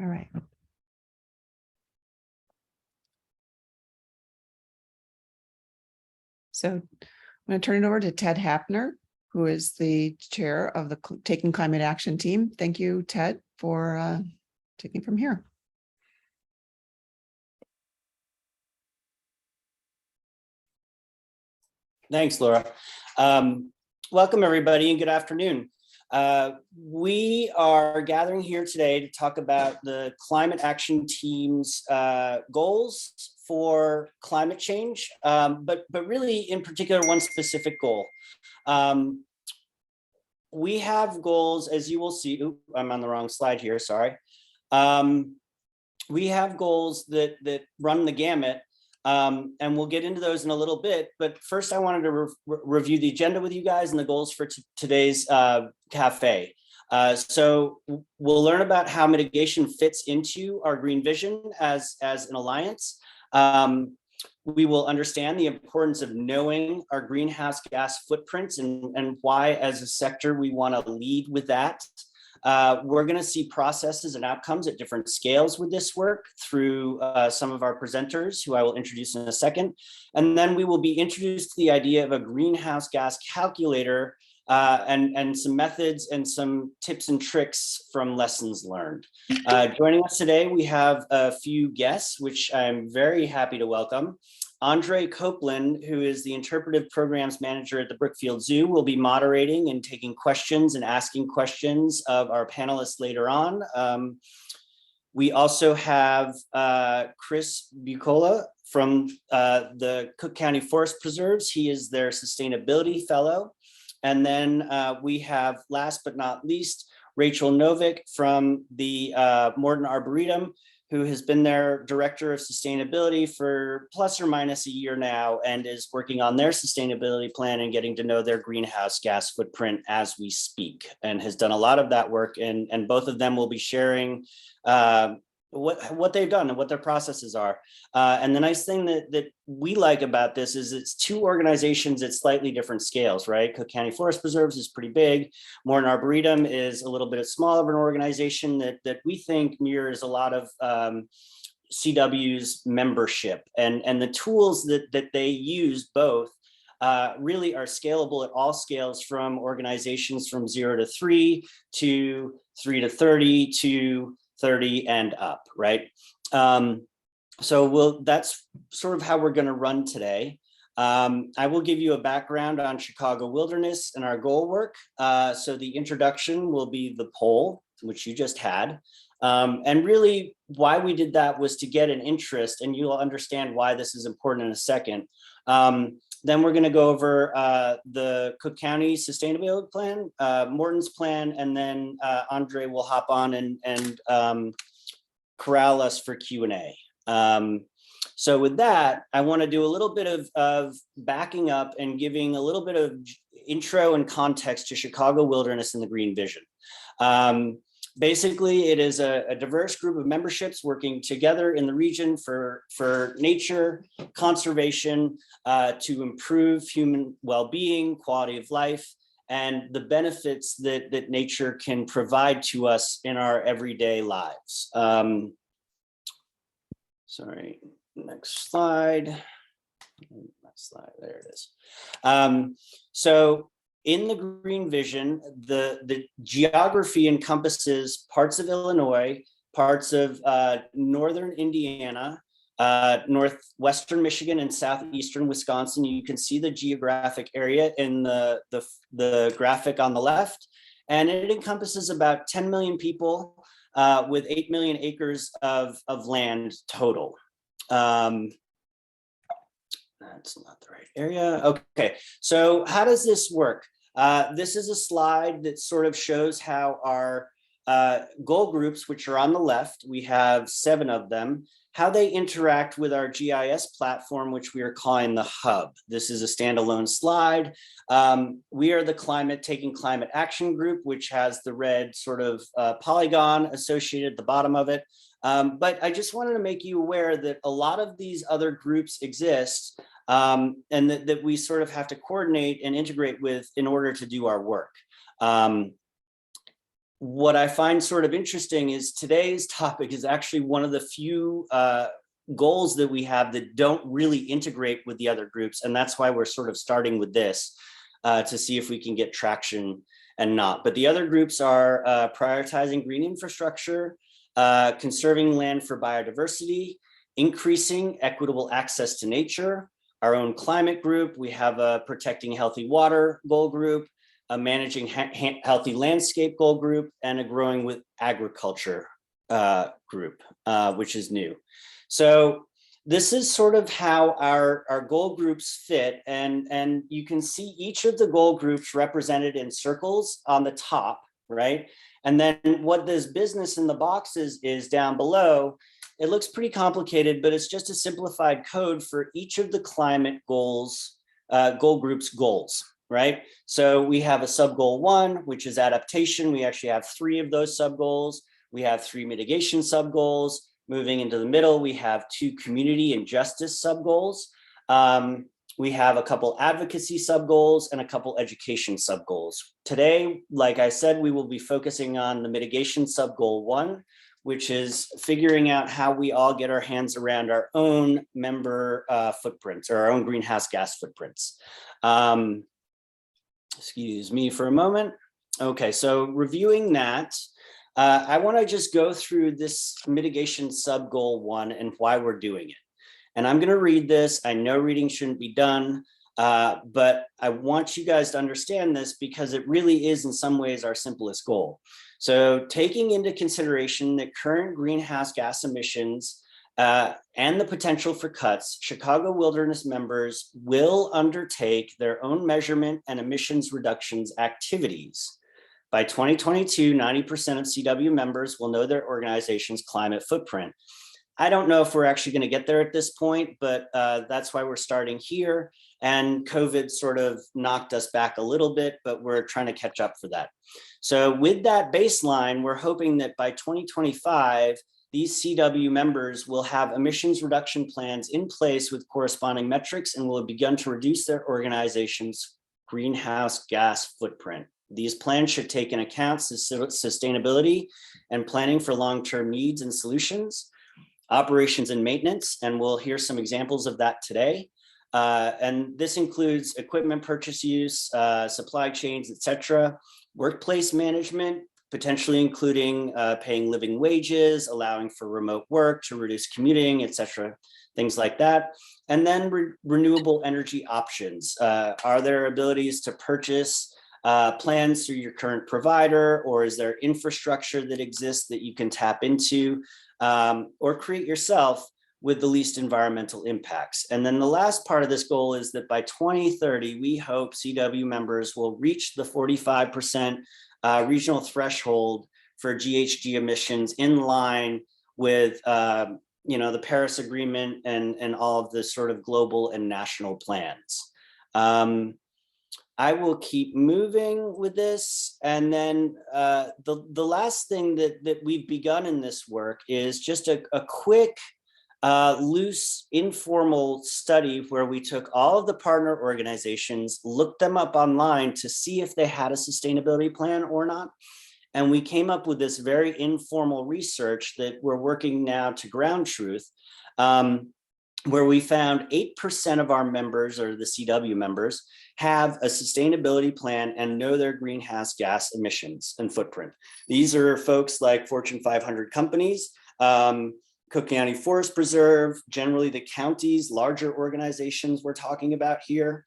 All right. So I'm going to turn it over to Ted Haffner, who is the chair of the Taking Climate Action team. Thank you, Ted, for taking from here. Thanks, Laura. Welcome, everybody, and good afternoon. We are gathering here today to talk about the Climate Action Team's goals for climate change, but really, in particular, one specific goal. We have goals, as you will see. Oops, I'm on the wrong slide here. Sorry. We have goals that run the gamut. And we'll get into those in a little bit, but first I wanted to review the agenda with you guys and the goals for today's cafe. So we'll learn about how mitigation fits into our green vision as an alliance. We will understand the importance of knowing our greenhouse gas footprints and why as a sector we want to lead with that. We're going to see processes and outcomes at different scales with this work through some of our presenters, who I will introduce in a second. And then we will be introduced to the idea of a greenhouse gas calculator and some methods and some tips and tricks from lessons learned. Joining us today, we have a few guests, which I'm very happy to welcome. Andre Copeland, who is the Interpretive Programs Manager at the Brookfield Zoo, will be moderating and taking questions and asking questions of our panelists later on. We also have Chris Buccola from the Cook County Forest Preserves. He is their Sustainability Fellow. And then we have, last but not least, Rachel Novick from the Morton Arboretum, who has been their Director of Sustainability for plus or minus a year now and is working on their sustainability plan and getting to know their greenhouse gas footprint as we speak, and has done a lot of that work. And both of them will be sharing what they've done and what their processes are. And the nice thing that we like about this is it's two organizations at slightly different scales, right? Cook County Forest Preserves is pretty big. Morton Arboretum is a little bit smaller of an organization that we think mirrors a lot of CW's membership. And the tools that they use both really are scalable at all scales, from organizations from 0 to 3 to 3 to 30 to 30 and up, right? So that's sort of how we're going to run today. I will give you a background on Chicago Wilderness and our goal work. So the introduction will be the poll, which you just had. And really why we did that was to get an interest, and you'll understand why this is important in a second. Then we're going to go over the Cook County Sustainability Plan, Morton's plan, and then Andre will hop on and corral us for Q&A. So with that, I want to do a little bit of backing up and giving a little bit of intro and context to Chicago Wilderness and the Green Vision. Basically, it is a diverse group of memberships working together in the region for nature, conservation, to improve human well-being, quality of life, and the benefits that nature can provide to us in our everyday lives. Sorry, next slide. Next slide, there it is. So in the Green Vision, the geography encompasses parts of Illinois, parts of northern Indiana, northwestern Michigan, and southeastern Wisconsin. You can see the geographic area in the graphic on the left, and it encompasses about 10 million people with 8 million acres of land total. That's not the right area. Okay, so how does this work? This is a slide that sort of shows how our goal groups, which are on the left, we have 7 of them, how they interact with our GIS platform, which we are calling the Hub. This is a standalone slide. We are the Taking Climate Action group, which has the red sort of polygon associated at the bottom of it. But I just wanted to make you aware that a lot of these other groups exist, and that we sort of have to coordinate and integrate with in order to do our work. what I find sort of interesting is today's topic is actually one of the few goals that we have that don't really integrate with the other groups. And that's why we're sort of starting with this to see if we can get traction and not. But the other groups are prioritizing green infrastructure, conserving land for biodiversity, increasing equitable access to nature, our own climate group. We have a protecting healthy water goal group, a managing healthy landscape goal group, and a growing with agriculture group, which is new. So this is sort of how our goal groups fit. And you can see each of the goal groups represented in circles on the top, right? And then what this business in the boxes is down below. It looks pretty complicated, but it's just a simplified code for each of the climate goals, goal groups goals, right? So we have a sub goal 1, which is adaptation. We actually have 3 of those sub goals. We have 3 mitigation sub goals. Moving into the middle, we have 2 community and justice sub goals. We have a couple advocacy sub goals and a couple education sub goals. Today, like I said, we will be focusing on the mitigation sub goal 1, which is figuring out how we all get our hands around our own member footprints or our own greenhouse gas footprints. Excuse me for a moment. Okay, so reviewing that, I want to just go through this mitigation sub goal 1 and why we're doing it. And I'm going to read this. I know reading shouldn't be done, but I want you guys to understand this because it really is in some ways our simplest goal. So taking into consideration the current greenhouse gas emissions and the potential for cuts, Chicago Wilderness members will undertake their own measurement and emissions reductions activities. By 2022, 90% of CW members will know their organization's climate footprint. I don't know if we're actually going to get there at this point, but that's why we're starting here. And COVID sort of knocked us back a little bit, but we're trying to catch up for that. So with that baseline, we're hoping that by 2025, these CW members will have emissions reduction plans in place with corresponding metrics and will have begun to reduce their organization's greenhouse gas footprint. These plans should take into account sustainability and planning for long-term needs and solutions, operations and maintenance, and we'll hear some examples of that today. And this includes equipment purchase use, supply chains, etc., workplace management, potentially including paying living wages, allowing for remote work to reduce commuting, etc., things like that. And then renewable energy options. Are there abilities to purchase plans through your current provider, or is there infrastructure that exists that you can tap into or create yourself with the least environmental impacts? And then the last part of this goal is that by 2030, we hope CW members will reach the 45% regional threshold for GHG emissions in line with the Paris Agreement and all of the sort of global and national plans. I will keep moving with this. And then the last thing that we've begun in this work is just a quick, loose, informal study where we took all of the partner organizations, looked them up online to see if they had a sustainability plan or not. And we came up with this very informal research that we're working now to ground truth, where we found 8% of our members, or the CW members, have a sustainability plan and know their greenhouse gas emissions and footprint. These are folks like Fortune 500 companies, Cook County Forest Preserve, generally the counties, larger organizations we're talking about here.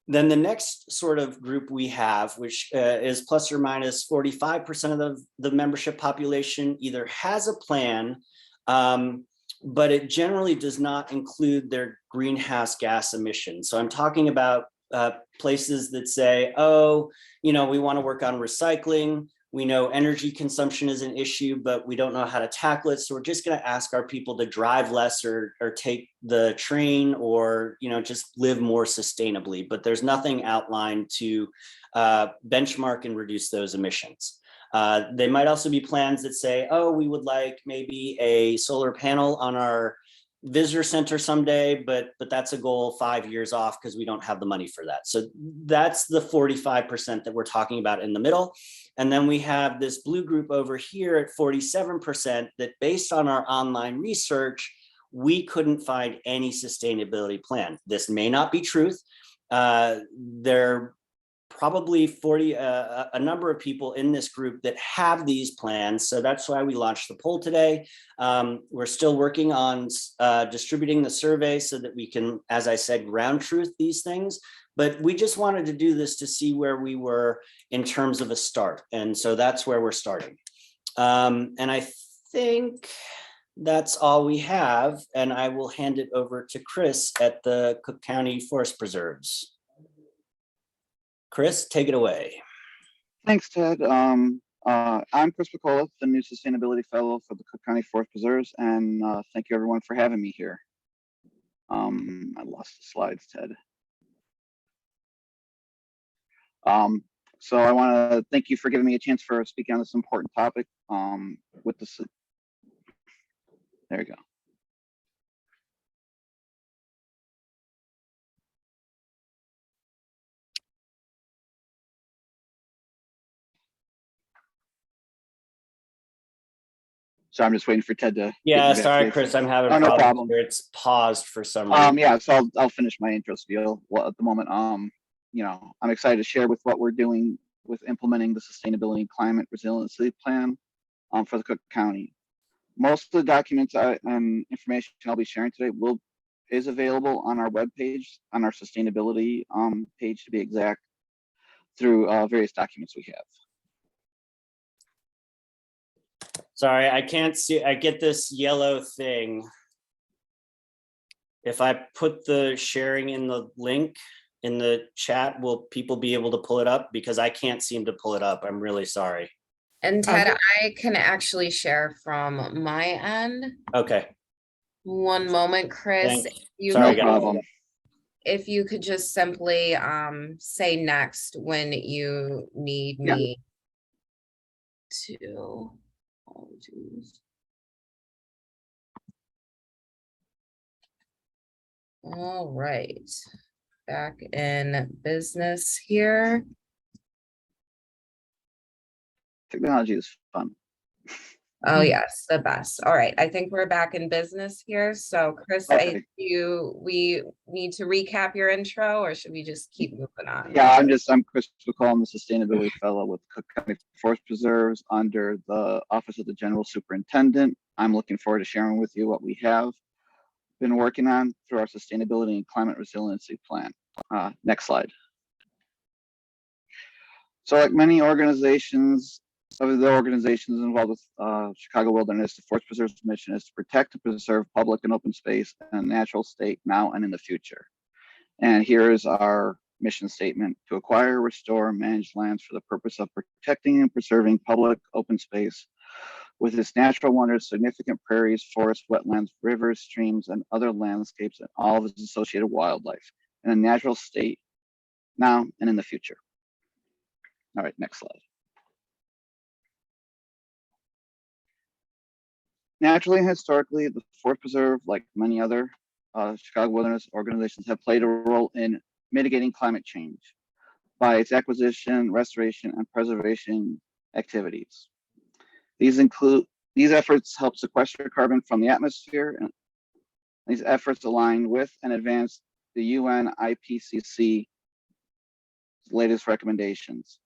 Then the next sort of group we have, which is plus or minus 45% of the membership population, either has a plan, but it generally does not include their greenhouse gas emissions. So I'm talking about places that say, oh, we want to work on recycling. We know energy consumption is an issue, but we don't know how to tackle it. So we're just going to ask our people to drive less or take the train or, just live more sustainably. But there's nothing outlined to benchmark and reduce those emissions. They might also be plans that say, oh, we would like maybe a solar panel on our visitor center someday, but that's a goal 5 years off because we don't have the money for that. So that's the 45% that we're talking about in the middle. And then we have this blue group over here at 47% that, based on our online research, we couldn't find any sustainability plan. This may not be truth. There probably a number of people in this group that have these plans. So that's why we launched the poll today. We're still working on distributing the survey so that we can, as I said, ground truth these things. But we just wanted to do this to see where we were in terms of a start. And so that's where we're starting. And I think that's all we have. And I will hand it over to Chris at the Cook County Forest Preserves. Chris, take it away. Thanks, Ted. I'm Chris Buccola, the new Sustainability Fellow for the Cook County Forest Preserves, and thank you everyone for having me here. I lost the slides, Ted. So I want to thank you for giving me a chance for speaking on this important topic. With this, there you go. So I'm just waiting for Ted to. Yeah, sorry, Chris, I'm having no problem. where it's paused for some reason. Yeah, so I'll finish my intro spiel. Well, at the moment, you know, I'm excited to share with what we're doing with implementing the Sustainability and Climate Resiliency Plan for the Cook County. Most of the documents and information I'll be sharing today is available on our webpage, on our sustainability page to be exact, through various documents we have. Sorry, I can't see. I get this yellow thing. If I put the sharing in the link in the chat, will people be able to pull it up? Because I can't seem to pull it up. I'm really sorry. And Ted, I can actually share from my end. Okay. One moment, Chris. Sorry, no problem. If you could just simply say next when you need me to. Apologies. All right, back in business here. Technology is fun. Oh yes, the best. All right, I think we're back in business here. So Chris, Okay. we need to recap your intro, or should we just keep moving on? Yeah, I'm Chris Buccola, I'm the Sustainability Fellow with Cook County Forest Preserves under the Office of the General Superintendent. I'm looking forward to sharing with you what we have been working on through our Sustainability and Climate Resiliency Plan. Next slide. So like many organizations, of the organizations involved with Chicago Wilderness, the Forest Preserve's mission is to protect and preserve public and open space in a natural state now and in the future. And here is our mission statement: to acquire, restore, and manage lands for the purpose of protecting and preserving public open space with its natural wonders, significant prairies, forests, wetlands, rivers, streams, and other landscapes, and all of its associated wildlife in a natural state now and in the future. All right, next slide. Naturally and historically, the Forest Preserve, like many other Chicago Wilderness organizations, have played a role in mitigating climate change by its acquisition, restoration, and preservation activities. These efforts help sequester carbon from the atmosphere, and these efforts align with and advance the UN Ipcc latest recommendations.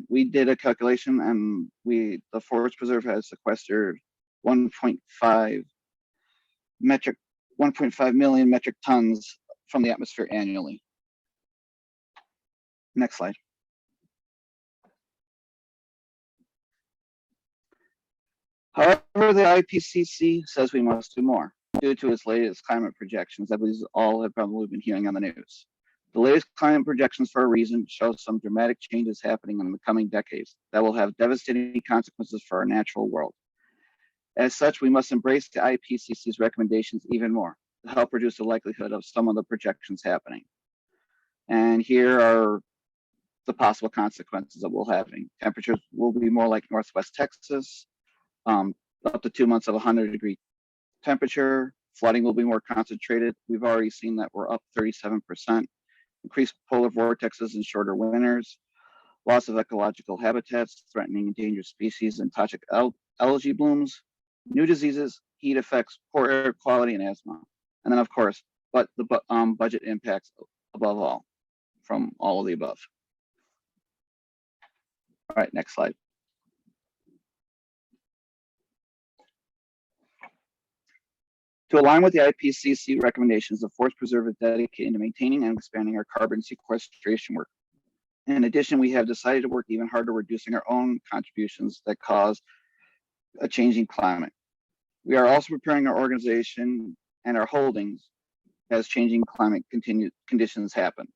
We did a calculation, and the Forest Preserve has sequestered 1.5 million metric tons from the atmosphere annually. Next slide. However, the IPCC says we must do more due to its latest climate projections that we all have probably been hearing on the news. The latest climate projections, for a reason, show some dramatic changes happening in the coming decades that will have devastating consequences for our natural world. As such, we must embrace the IPCC's recommendations even more to help reduce the likelihood of some of the projections happening. And here are the possible consequences that we'll having. Temperatures will be more like Northwest Texas, up to 2 months of 100-degree temperature, Flooding will be more concentrated. We've already seen that we're up 37%. Increased polar vortexes and shorter winters. Loss of ecological habitats, threatening endangered species and toxic algae blooms. New diseases, heat effects, poor air quality, and asthma. And then, of course, but the budget impacts above all from all of the above. All right, next slide. To align with the Ipcc recommendations, the Forest Preserve is dedicated to maintaining and expanding our carbon sequestration work. In addition, we have decided to work even harder reducing our own contributions that cause a changing climate. We are also preparing our organization and our holdings as changing climate conditions happen.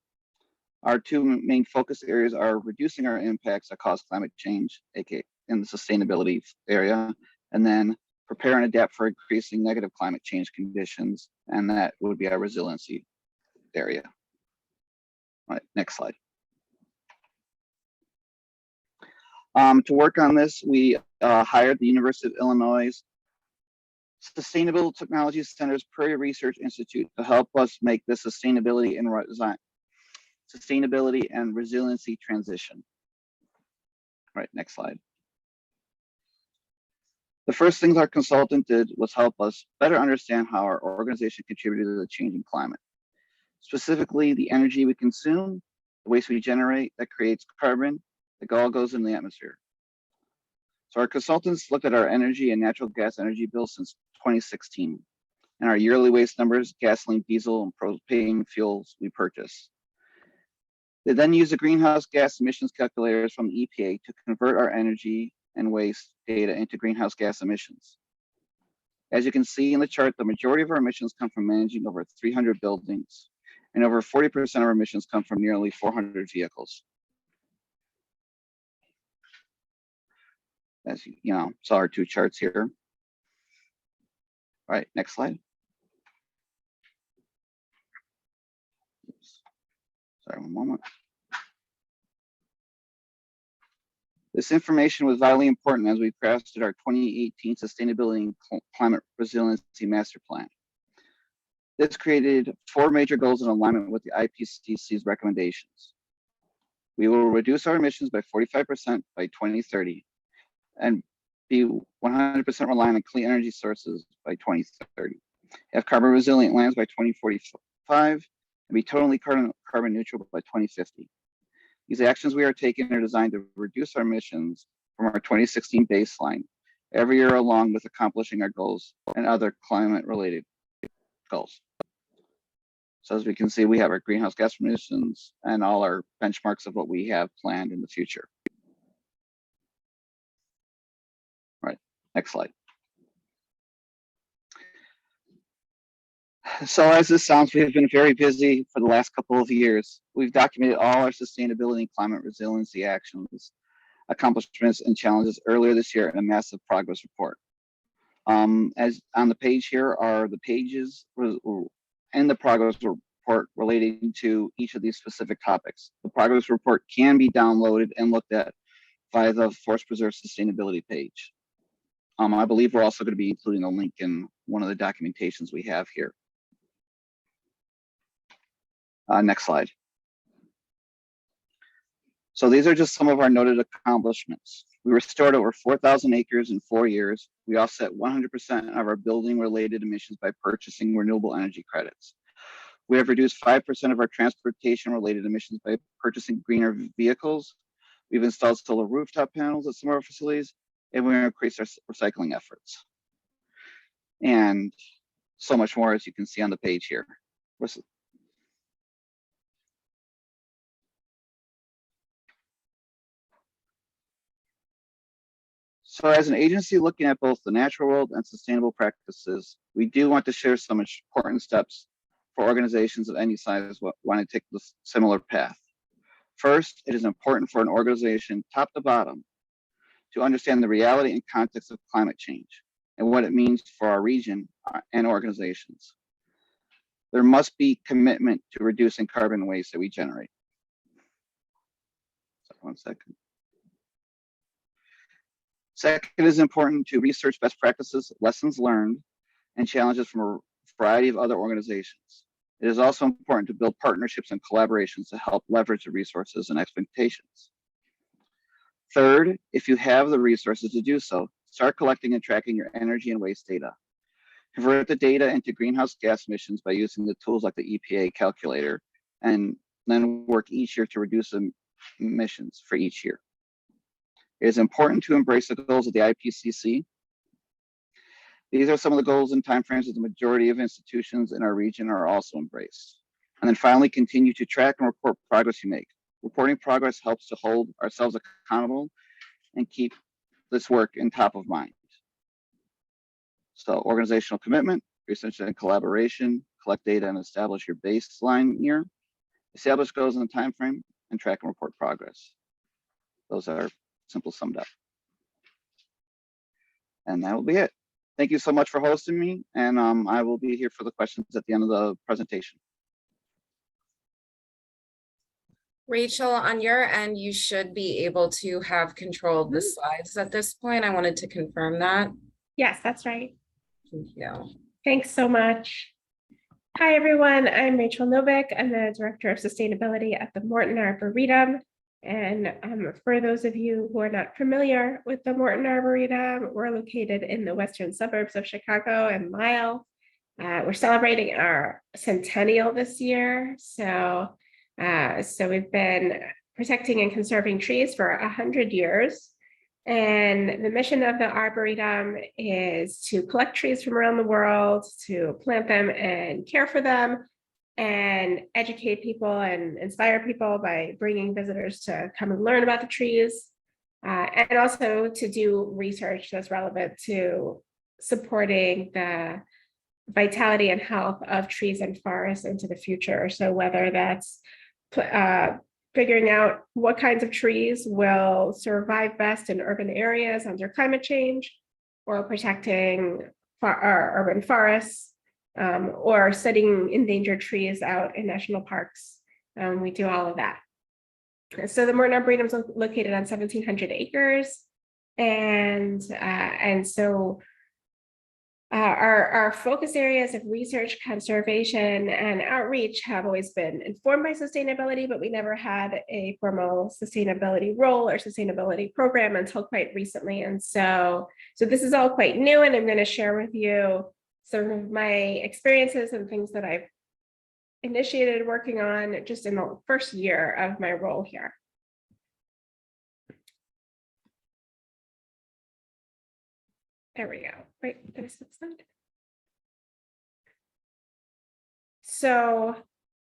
Our two main focus areas are reducing our impacts that cause climate change, aka in the sustainability area, and then prepare and adapt for increasing negative climate change conditions, and that would be our resiliency area. All right, next slide. To work on this, we hired the University of Illinois Sustainable Technology Center's Prairie Research Institute to help us make the sustainability and resiliency transition. All right, next slide. The first things our consultant did was help us better understand how our organization contributed to the changing climate. Specifically, the energy we consume, the waste we generate that creates carbon, that all goes in the atmosphere. So our consultants looked at our energy and natural gas energy bills since 2016 and our yearly waste numbers, gasoline, diesel, and propane fuels we purchase. They then used the greenhouse gas emissions calculators from the EPA to convert our energy and waste data into greenhouse gas emissions. As you can see in the chart, the majority of our emissions come from managing over 300 buildings, and over 40% of our emissions come from nearly 400 vehicles. As you know, saw our two charts here. All right, next slide. Oops. Sorry, one moment. This information was vitally important as we crafted our 2018 Sustainability and Climate Resiliency Master Plan. This created 4 major goals in alignment with the IPCC's recommendations. We will reduce our emissions by 45% by 2030 and be 100% reliant on clean energy sources by 2030. Have carbon resilient lands by 2045 and be totally carbon neutral by 2050. These actions we are taking are designed to reduce our emissions from our 2016 baseline every year along with accomplishing our goals and other climate related goals. So as we can see, we have our greenhouse gas emissions and all our benchmarks of what we have planned in the future. All right, next slide. So as this sounds, we have been very busy for the last couple of years. We've documented all our sustainability and climate resiliency actions, accomplishments, and challenges earlier this year in a massive progress report. As on the page here are the pages in the progress report relating to each of these specific topics. The progress report can be downloaded and looked at via the Forest Preserve Sustainability page. I believe we're also going to be including a link in one of the documentations we have here. Next slide. So these are just some of our noted accomplishments. We restored over 4,000 acres in 4 years. We offset 100% of our building related emissions by purchasing renewable energy credits. We have reduced 5% of our transportation related emissions by purchasing greener vehicles. We've installed solar rooftop panels at some of our facilities, and we increased our recycling efforts. And so much more, as you can see on the page here. So as an agency looking at both the natural world and sustainable practices, we do want to share some important steps for organizations of any size want to take this similar path. First, it is important for an organization top to bottom to understand the reality and context of climate change and what it means for our region and organizations. There must be commitment to reducing carbon waste that we generate. So 1 second. Second, it is important to research best practices, lessons learned, and challenges from variety of other organizations. It is also important to build partnerships and collaborations to help leverage the resources and expectations. Third, if you have the resources to do so, start collecting and tracking your energy and waste data. Convert the data into greenhouse gas emissions by using the tools like the EPA calculator, and then work each year to reduce emissions for each year. It is important to embrace the goals of the Ipcc. These are some of the goals and timeframes that the majority of institutions in our region are also embraced. And then finally, continue to track and report progress you make. Reporting progress helps to hold ourselves accountable and keep this work in top of mind. So organizational commitment, research and collaboration, collect data and establish your baseline year, establish goals in the time frame, and track and report progress. Those are simple summed up. And that will be it. Thank you so much for hosting me, and I will be here for the questions at the end of the presentation. Rachel, on your end, you should be able to have control of the slides at this point. I wanted to confirm that. Yes, that's right. Thank you. Thanks so much. Hi, everyone. I'm Rachel Novick. I'm the Director of Sustainability at the Morton Arboretum. And for those of you who are not familiar with the Morton Arboretum, we're located in the western suburbs of Chicago and Lisle. We're celebrating our centennial this year. So we've been protecting and conserving trees for 100 years. And the mission of the Arboretum is to collect trees from around the world, to plant them and care for them, and educate people and inspire people by bringing visitors to come and learn about the trees, and also to do research that's relevant to supporting the vitality and health of trees and forests into the future. So whether that's figuring out what kinds of trees will survive best in urban areas under climate change, or protecting our urban forests, or studying endangered trees out in national parks. We do all of that. So the Morton Arboretum is located on 1,700 acres. And so our focus areas of research, conservation, and outreach have always been informed by sustainability, but we never had a formal sustainability role or sustainability program until quite recently. And so this is all quite new, and I'm going to share with you some of my experiences and things that I've initiated working on just in the first year of my role here. There we go. Right, there's the slide. So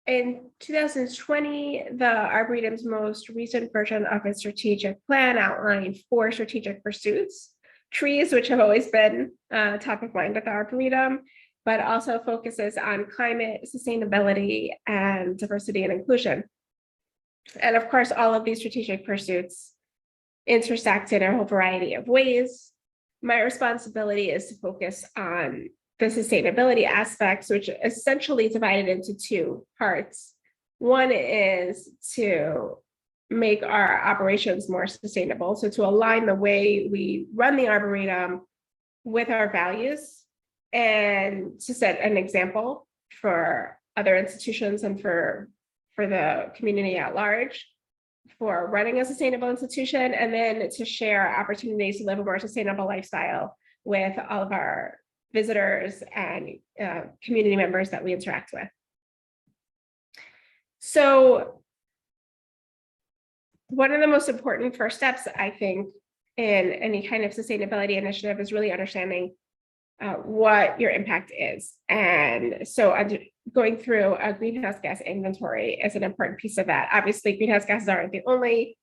in 2020, the Arboretum's most recent version of its strategic plan outlined 4 strategic pursuits: trees, which have always been top of mind at the Arboretum, but also focuses on climate, sustainability, and diversity and inclusion. And of course, all of these strategic pursuits intersect in a whole variety of ways. My responsibility is to focus on the sustainability aspects, which essentially divided into 2 parts. One is to make our operations more sustainable, so to align the way we run the Arboretum with our values, and to set an example for other institutions and for the community at large for running a sustainable institution, and then to share opportunities to live a more sustainable lifestyle with all of our visitors and community members that we interact with. So one of the most important first steps, I think, in any kind of sustainability initiative is really understanding what your impact is. And so going through a greenhouse gas inventory is an important piece of that. Obviously, greenhouse gases aren't the only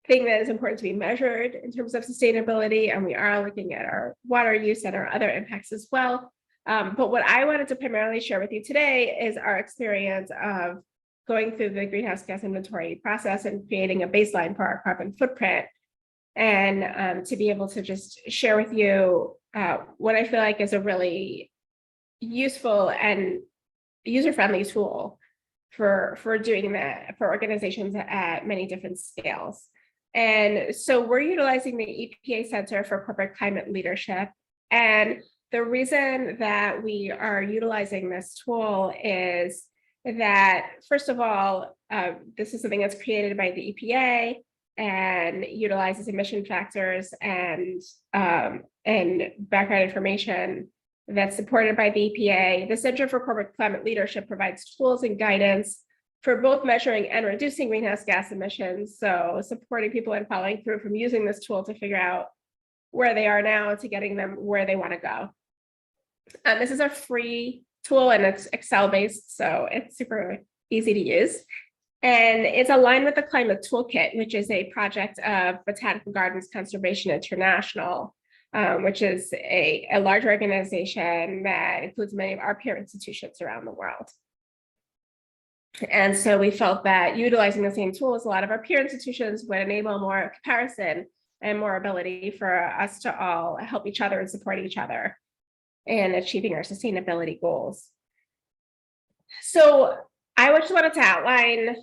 thing that is important to be measured in terms of sustainability, and we are looking at our water use and our other impacts as well. But what I wanted to primarily share with you today is our experience of going through the greenhouse gas inventory process and creating a baseline for our carbon footprint, and to be able to just share with you what I feel like is a really useful and user-friendly tool for doing that for organizations at many different scales. And so we're utilizing the EPA Center for Corporate Climate Leadership. And The reason that we are utilizing this tool is that, first of all, this is something that's created by the EPA and utilizes emission factors and background information that's supported by the EPA. The Center for Corporate Climate Leadership provides tools and guidance for both measuring and reducing greenhouse gas emissions. So supporting people and following through from using this tool to figure out where they are now to getting them where they want to go. This is a free tool and it's Excel based, so it's super easy to use. And it's aligned with the Climate Toolkit, which is a project of Botanical Gardens Conservation International, which is a large organization that includes many of our peer institutions around the world. And so we felt that utilizing the same tool as a lot of our peer institutions would enable more comparison and more ability for us to all help each other and support each other in achieving our sustainability goals. So I just wanted to outline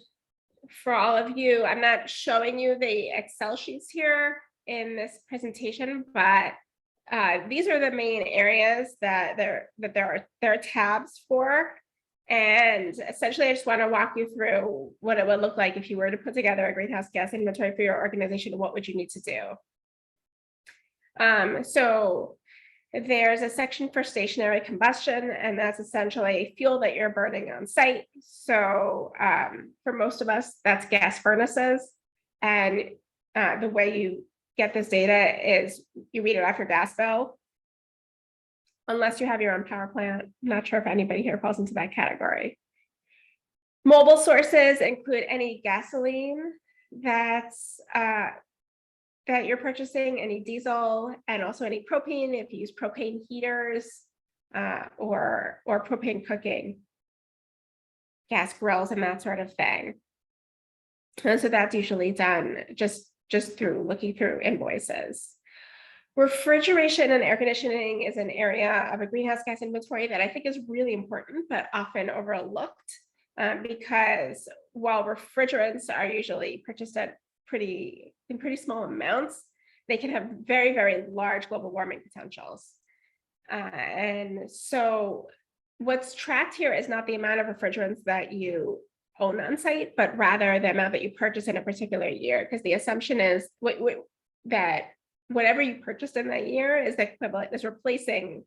for all of you, I'm not showing you the Excel sheets here in this presentation, but these are the main areas that there are tabs for. And essentially, I just want to walk you through what it would look like if you were to put together a greenhouse gas inventory for your organization. What would you need to do? So there's a section for stationary combustion, and that's essentially fuel that you're burning on site. So for most of us, that's gas furnaces. And the way you get this data is you read it off your gas bill, unless you have your own power plant. I'm not sure if anybody here falls into that category. Mobile sources include any gasoline that's that you're purchasing, any diesel, and also any propane if you use propane heaters or propane cooking, gas grills, and that sort of thing. And so that's usually done just through looking through invoices. Refrigeration and air conditioning is an area of a greenhouse gas inventory that I think is really important, but often overlooked because while refrigerants are usually purchased at pretty small amounts, they can have very, very large global warming potentials. And so what's tracked here is not the amount of refrigerants that you own on site, but rather the amount that you purchase in a particular year, because the assumption is that whatever you purchased in that year is equivalent, is replacing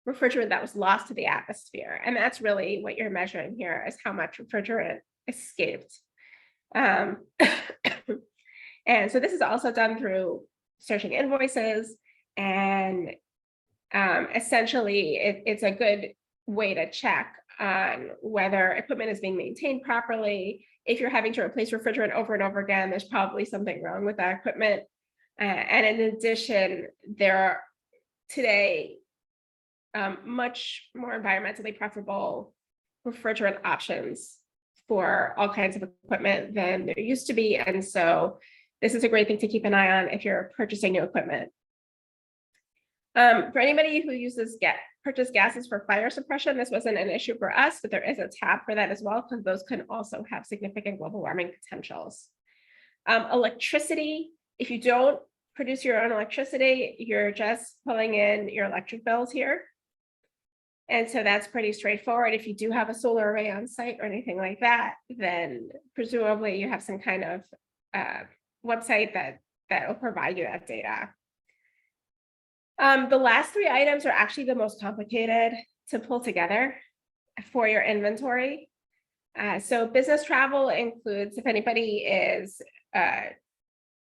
refrigerant that was lost to the atmosphere. And that's really what you're measuring here, is how much refrigerant escaped. And so this is also done through searching invoices, and essentially it's a good way to check on whether equipment is being maintained properly. If you're having to replace refrigerant over and over again, there's probably something wrong with that equipment. And in addition, there are today much more environmentally preferable refrigerant options for all kinds of equipment than there used to be. And so this is a great thing to keep an eye on if you're purchasing new equipment. For anybody who uses purchase gases for fire suppression, this wasn't an issue for us, but there is a tab for that as well, because those can also have significant global warming potentials. Electricity, if you don't produce your own electricity, you're just pulling in your electric bills here. And so that's pretty straightforward. If you do have a solar array on site or anything like that, then presumably you have some kind of website that will provide you that data. The last three items are actually the most complicated to pull together for your inventory. So business travel includes if anybody is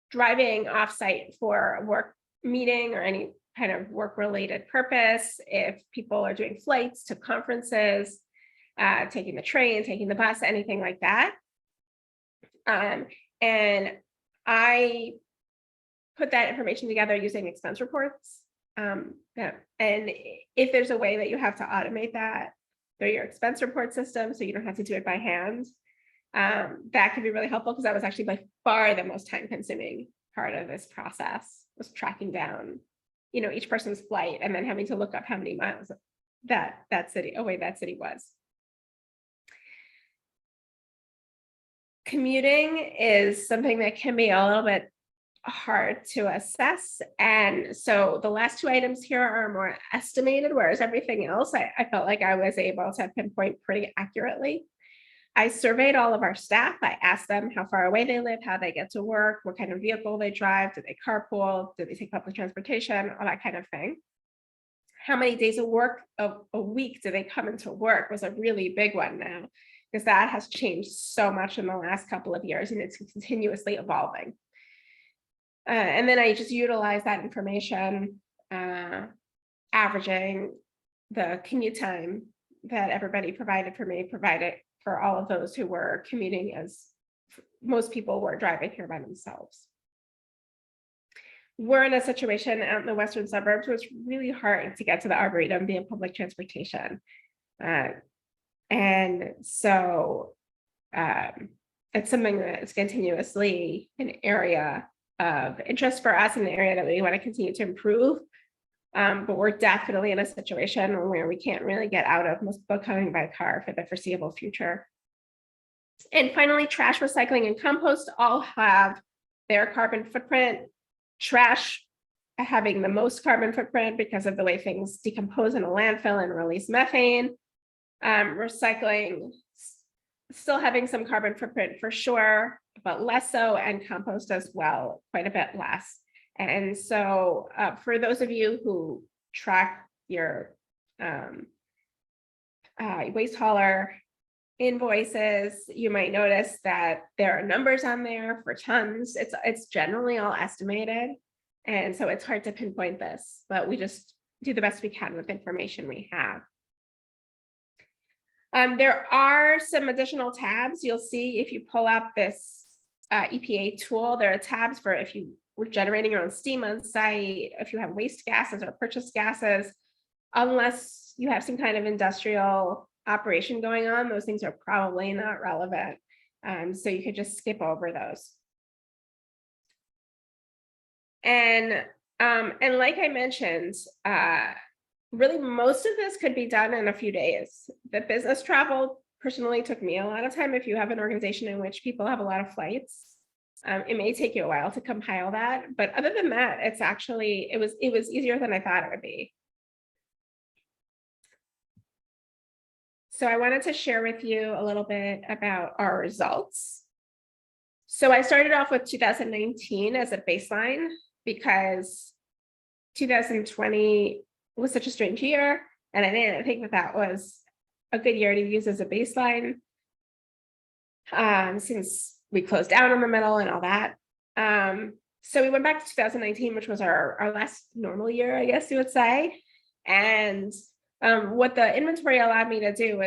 driving offsite for a work meeting or any kind of work-related purpose, if people are doing flights to conferences, taking the train, taking the bus, anything like that. And I put that information together using expense reports. And if there's a way that you have to automate that through your expense report system, so you don't have to do it by hand, that could be really helpful, because that was actually by far the most time-consuming part of this process, was tracking down, each person's flight and then having to look up how many miles that city was. Commuting is something that can be a little bit hard to assess. And so the last two items here are more estimated, whereas everything else I felt like I was able to pinpoint pretty accurately. I surveyed all of our staff. I asked them how far away they live, how they get to work, what kind of vehicle they drive, do they carpool, do they take public transportation, all that kind of thing. How many days of work of a week do they come into work was a really big one now, because that has changed so much in the last couple of years and it's continuously evolving. And then I just utilize that information, averaging the commute time that everybody provided for me, provided for all of those who were commuting, as most people were driving here by themselves. We're in a situation out in the western suburbs where it's really hard to get to the Arboretum via public transportation. And so it's something that is continuously an area of interest for us, in the area that we want to continue to improve. But we're definitely in a situation where we can't really get out of most people coming by car for the foreseeable future. And finally, trash, recycling, and compost all have their carbon footprint. Trash having the most carbon footprint because of the way things decompose in a landfill and release methane. Recycling still having some carbon footprint for sure, but less so, and compost as well, quite a bit less. And so for those of you who track your waste hauler invoices, you might notice that there are numbers on there for tons. It's generally all estimated. And so it's hard to pinpoint this, but we just do the best we can with the information we have. There are some additional tabs you'll see if you pull up this EPA tool. There are tabs for if you were generating your own steam on site, if you have waste gases or purchased gases, unless you have some kind of industrial operation going on, those things are probably not relevant. So you could just skip over those. And like I mentioned, really most of this could be done in a few days. The business travel personally took me a lot of time. If you have an organization in which people have a lot of flights, it may take you a while to compile that. But other than that, it's actually, it was easier than I thought it would be. So I wanted to share with you a little bit about our results. So I started off with 2019 as a baseline because 2020 was such a strange year, and I didn't think that was a good year to use as a baseline since we closed down in the middle and all that. So we went back to 2019, which was our last normal year, I guess you would say. And what the inventory allowed me to do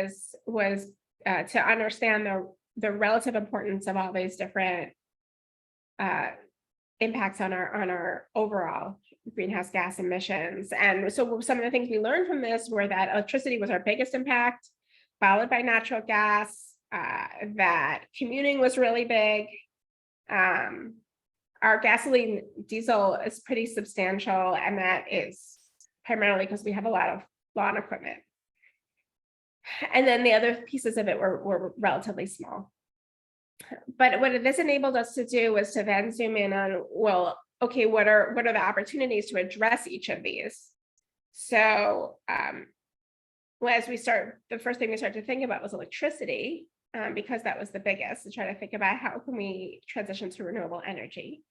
was to understand the relative importance of all these different impacts on our overall greenhouse gas emissions. And so some of the things we learned from this were that electricity was our biggest impact, followed by natural gas, that commuting was really big. Our gasoline diesel is pretty substantial, and that is primarily because we have a lot of lawn equipment. And then the other pieces of it were relatively small. But what this enabled us to do was to then zoom in on, well, okay, what are the opportunities to address each of these? So as we start, the first thing we started to think about was electricity, because that was the biggest, to try to think about how can we transition to renewable energy.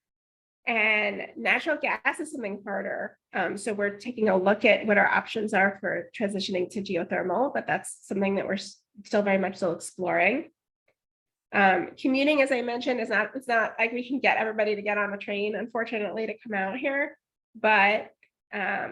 And natural gas is something harder. So we're taking a look at what our options are for transitioning to geothermal, but that's something that we're still very much still exploring. Commuting, as I mentioned, it's not like we can get everybody to get on the train, unfortunately, to come out here, but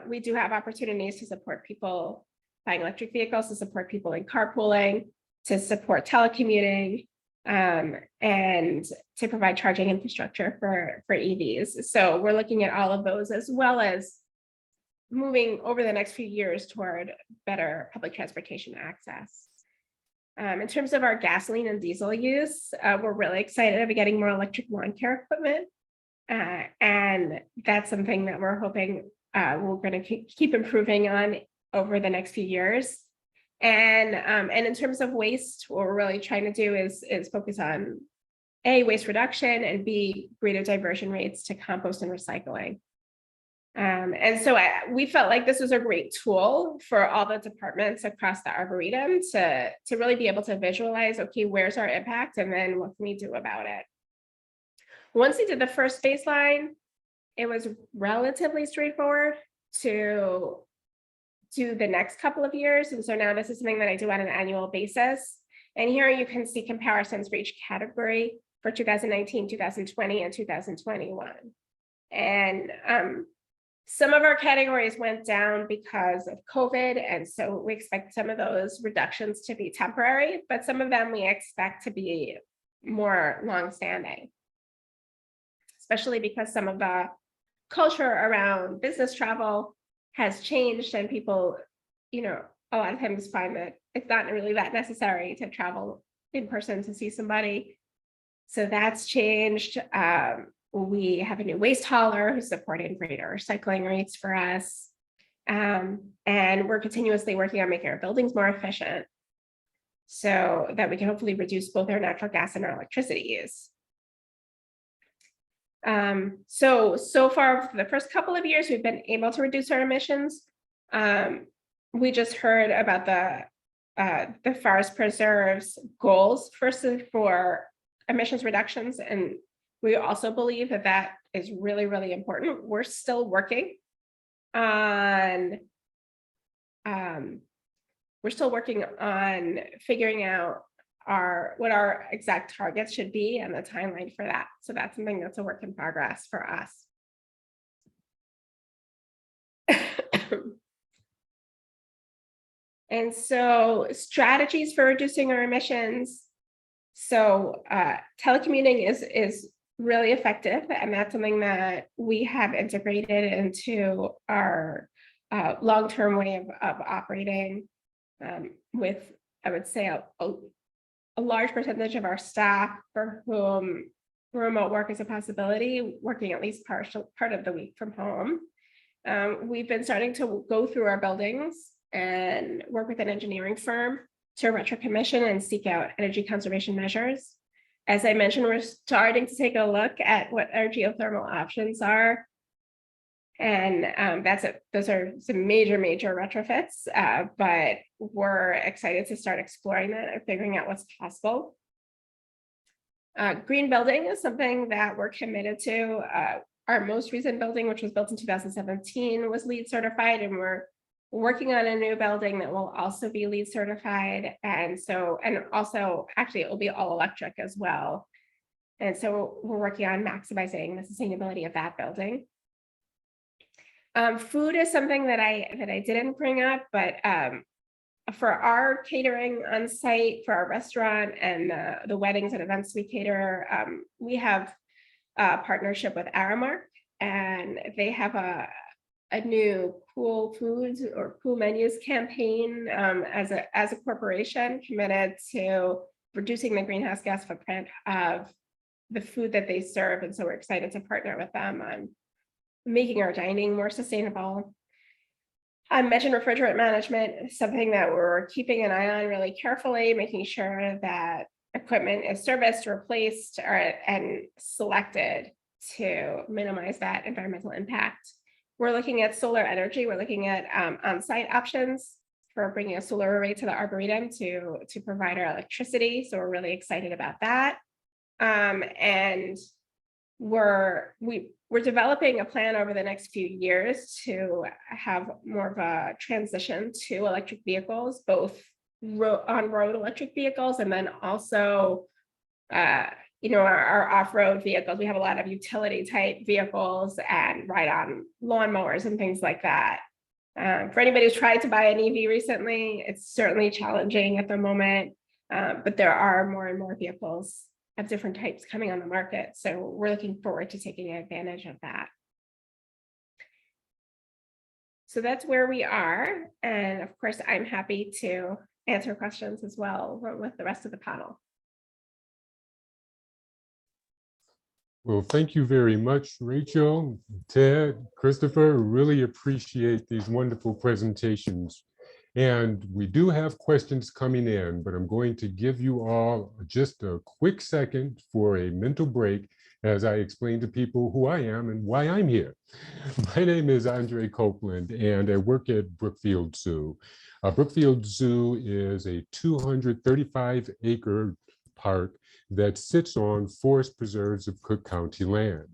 we do have opportunities to support people buying electric vehicles, to support people in carpooling, to support telecommuting, and to provide charging infrastructure for EVs. So we're looking at all of those, as well as moving over the next few years toward better public transportation access. In terms of our gasoline and diesel use, we're really excited about getting more electric lawn care equipment. And that's something that we're hoping we're going to keep improving on over the next few years. And in terms of waste, what we're really trying to do is focus on A, waste reduction, and B, greater diversion rates to compost and recycling. And so we felt like this was a great tool for all the departments across the Arboretum to really be able to visualize, okay, where's our impact, and then what can we do about it? Once we did the first baseline, it was relatively straightforward to do the next couple of years. And so now this is something that I do on an annual basis. And here you can see comparisons for each category for 2019, 2020, and 2021. And some of our categories went down because of COVID. And so we expect some of those reductions to be temporary, but some of them we expect to be more longstanding, especially because some of the culture around business travel has changed, and people, a lot of times find that it's not really that necessary to travel in person to see somebody. So that's changed. We have a new waste hauler who's supporting greater recycling rates for us. And we're continuously working on making our buildings more efficient so that we can hopefully reduce both our natural gas and our electricity use. So far for the first couple of years, we've been able to reduce our emissions. We just heard about the Forest Preserve's goals for emissions reductions, and we also believe that that is really, really important. We're still working on figuring out what our exact targets should be and the timeline for that. So that's something that's a work in progress for us. And so strategies for reducing our emissions. So telecommuting is really effective, and that's something that we have integrated into our long-term way of operating with, I would say, a large percentage of our staff for whom remote work is a possibility, working at least part of the week from home. We've been starting to go through our buildings and work with an engineering firm to retro-commission and seek out energy conservation measures. As I mentioned, we're starting to take a look at what our geothermal options are. And those are some major retrofits, but we're excited to start exploring that and figuring out what's possible. Green building is something that we're committed to. Our most recent building, which was built in 2017, was LEED certified, and we're working on a new building that will also be LEED certified. And also actually it will be all electric as well. And so we're working on maximizing the sustainability of that building. Food is something that I didn't bring up, but for our catering on site, for our restaurant and the weddings and events we cater, we have a partnership with Aramark, and they have a new cool foods or cool menus campaign as a corporation committed to reducing the greenhouse gas footprint of the food that they serve. And so we're excited to partner with them on making our dining more sustainable. I mentioned refrigerant management, something that we're keeping an eye on really carefully, making sure that equipment is serviced, replaced, and selected to minimize that environmental impact. We're looking at solar energy. We're looking at on-site options for bringing a solar array to the Arboretum to provide our electricity. So we're really excited about that. And we're developing a plan over the next few years to have more of a transition to electric vehicles, both on-road electric vehicles, and then also our off-road vehicles. We have a lot of utility type vehicles and ride-on lawnmowers and things like that. For anybody who's tried to buy an EV recently, it's certainly challenging at the moment, but there are more and more vehicles of different types coming on the market. So we're looking forward to taking advantage of that. So that's where we are. And of course, I'm happy to answer questions as well with the rest of the panel. Well, thank you very much, Rachel, Ted, Christopher. Really appreciate these wonderful presentations. And we do have questions coming in, but I'm going to give you all just a quick second for a mental break as I explain to people who I am and why I'm here. My name is Andre Copeland, and I work at Brookfield Zoo. Brookfield Zoo is a 235-acre park that sits on forest preserves of Cook County land.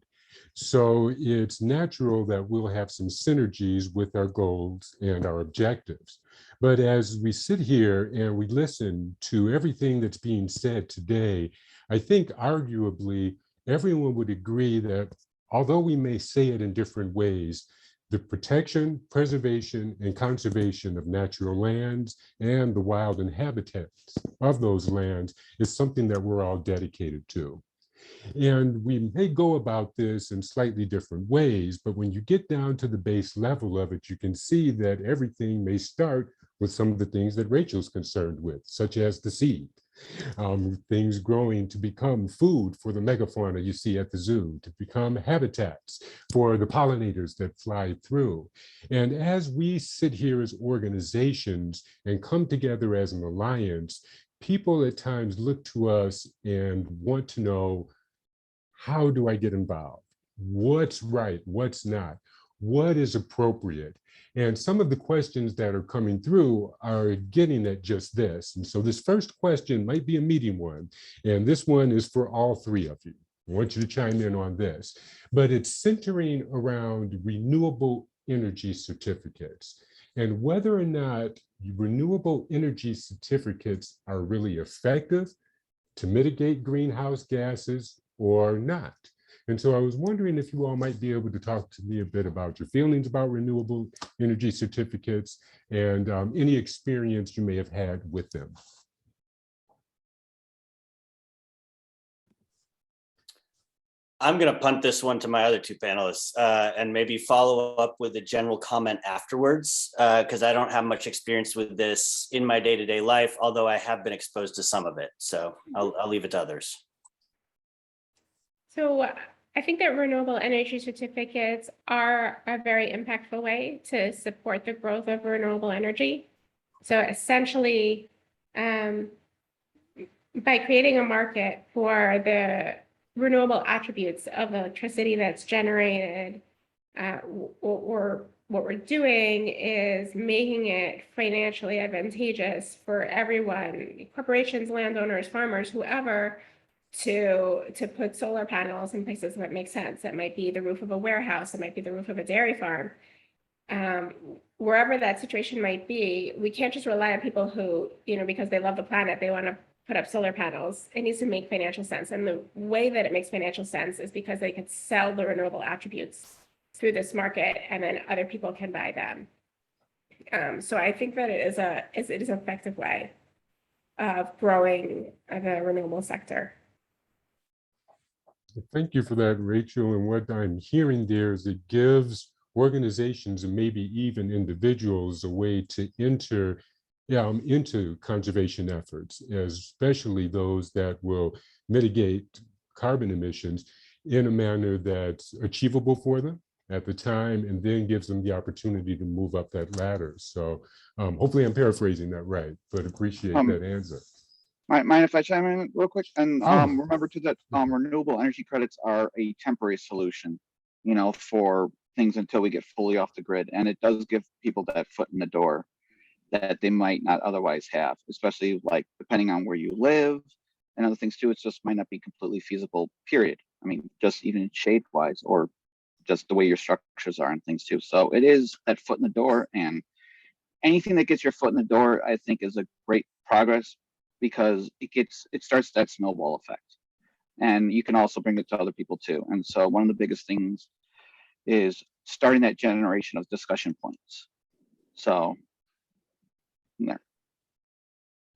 So it's natural that we'll have some synergies with our goals and our objectives. But as we sit here and we listen to everything that's being said today, I think arguably everyone would agree that although we may say it in different ways, the protection, preservation, and conservation of natural lands and the wild and habitats of those lands is something that we're all dedicated to. And we may go about this in slightly different ways, but when you get down to the base level of it, you can see that everything may start with some of the things that Rachel's concerned with, such as the seed. Things growing to become food for the megafauna you see at the zoo, to become habitats for the pollinators that fly through. And as we sit here as organizations and come together as an alliance, people at times look to us and want to know, how do I get involved? What's right? What's not? What is appropriate? And some of the questions that are coming through are getting at just this. And so this first question might be a medium one, and this one is for all three of you. I want you to chime in on this, but it's centering around renewable energy certificates and whether or not renewable energy certificates are really effective to mitigate greenhouse gases or not. And so I was wondering if you all might be able to talk to me a bit about your feelings about renewable energy certificates and any experience you may have had with them. I'm going to punt this one to my other two panelists and maybe follow up with a general comment afterwards, because I don't have much experience with this in my day-to-day life, although I have been exposed to some of it. So I'll leave it to others. So I think that renewable energy certificates are a very impactful way to support the growth of renewable energy. So essentially, by creating a market for the renewable attributes of electricity that's generated, or what we're doing is making it financially advantageous for everyone, corporations, landowners, farmers, whoever, to put solar panels in places that make sense. That might be the roof of a warehouse, it might be the roof of a dairy farm. Wherever that situation might be, we can't just rely on people who, because they love the planet, they want to put up solar panels. It needs to make financial sense. And the way that it makes financial sense is because they could sell the renewable attributes through this market and then other people can buy them. So I think that it is an effective way of growing the renewable sector. Thank you for that, Rachel. And what I'm hearing there is it gives organizations and maybe even individuals a way to enter into conservation efforts, especially those that will mitigate carbon emissions in a manner that's achievable for them at the time, and then gives them the opportunity to move up that ladder. So hopefully I'm paraphrasing that right, but appreciate that answer. Mind if I chime in real quick? And remember too that renewable energy credits are a temporary solution, for things until we get fully off the grid. And it does give people that foot in the door that they might not otherwise have, especially like depending on where you live and other things too. It just might not be completely feasible, period. I mean, just even shade wise or just the way your structures are and things too. So it is that foot in the door, and anything that gets your foot in the door, I think, is a great progress, because it starts that snowball effect, and you can also bring it to other people too. And so one of the biggest things is starting that generation of discussion points. So there.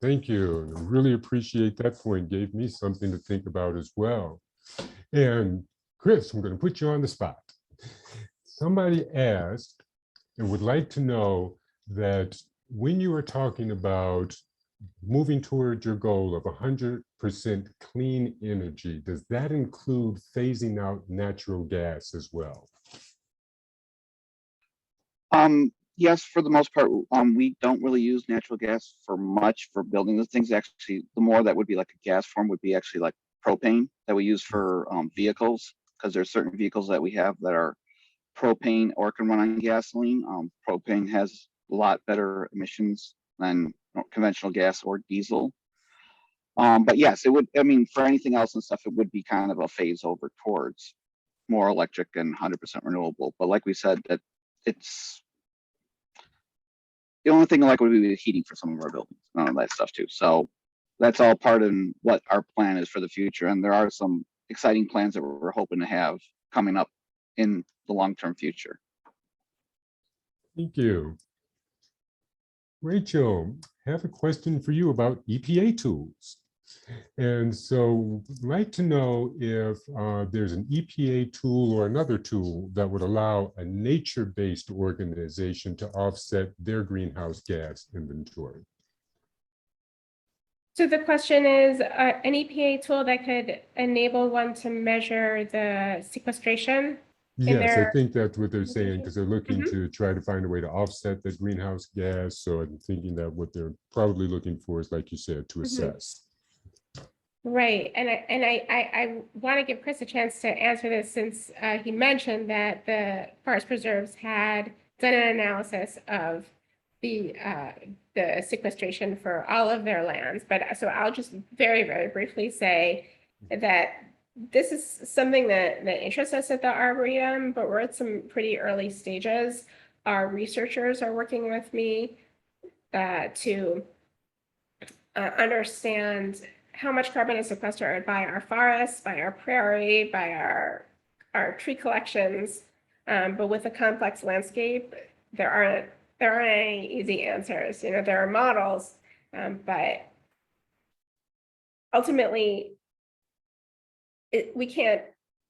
Thank you. I really appreciate that point. Gave me something to think about as well. And Chris, I'm going to put you on the spot. Somebody asked and would like to know that when you are talking about moving towards your goal of 100% clean energy, does that include phasing out natural gas as well? yes, for the most part, we don't really use natural gas for much for building the things. Actually, the more that would be like a gas form would be actually like propane that we use for vehicles, because there's certain vehicles that we have that are propane or can run on gasoline. Propane has a lot better emissions than conventional gas or diesel. But yes, it would, I mean, for anything else and stuff, it would be kind of a phase over towards more electric and 100% renewable. But like we said, that it's the only thing like would be the heating for some of our buildings, none of that stuff too. So that's all part of what our plan is for the future. And there are some exciting plans that we're hoping to have coming up in the long-term future. Thank you. Rachel, I have a question for you about EPA tools. And so I'd like to know if there's an EPA tool or another tool that would allow a nature-based organization to offset their greenhouse gas inventory. So the question is, an EPA tool that could enable one to measure the sequestration? Yes, I think that's what they're saying, because they're looking Mhm. to try to find a way to offset the greenhouse gas. So I'm thinking that what they're probably looking for is, like you said, to assess. Right, and I want to give Chris a chance to answer this, since he mentioned that the forest preserves had done an analysis of the sequestration for all of their lands. But so I'll just very, very briefly say that this is something that interests us at the Arboretum, but we're at some pretty early stages. Our researchers are working with me to understand how much carbon is sequestered by our forests, by our prairie, by our tree collections. But with a complex landscape, there aren't any easy answers. You know, there are models, but ultimately, we can't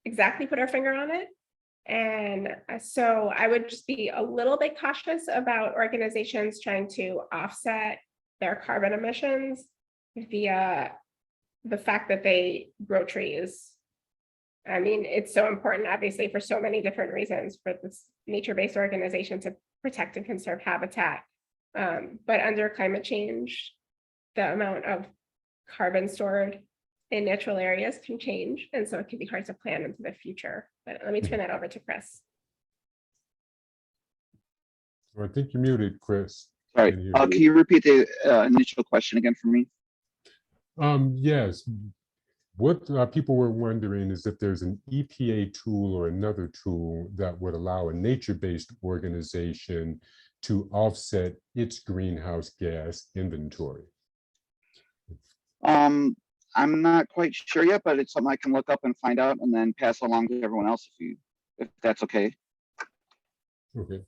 exactly put our finger on it. And so I would just be a little bit cautious about organizations trying to offset their carbon emissions via the fact that they grow trees. I mean, it's so important, obviously, for so many different reasons for this nature-based organization to protect and conserve habitat. But under climate change, the amount of carbon stored in natural areas can change. And so it can be hard to plan into the future. But let me turn that over to Chris. I think you're muted, Chris. Sorry, can you repeat the initial question again for me? Yes. What people were wondering is if there's an EPA tool or another tool that would allow a nature-based organization to offset its greenhouse gas inventory. I'm not quite sure yet, but it's something I can look up and find out and then pass along to everyone else if that's okay. Okay.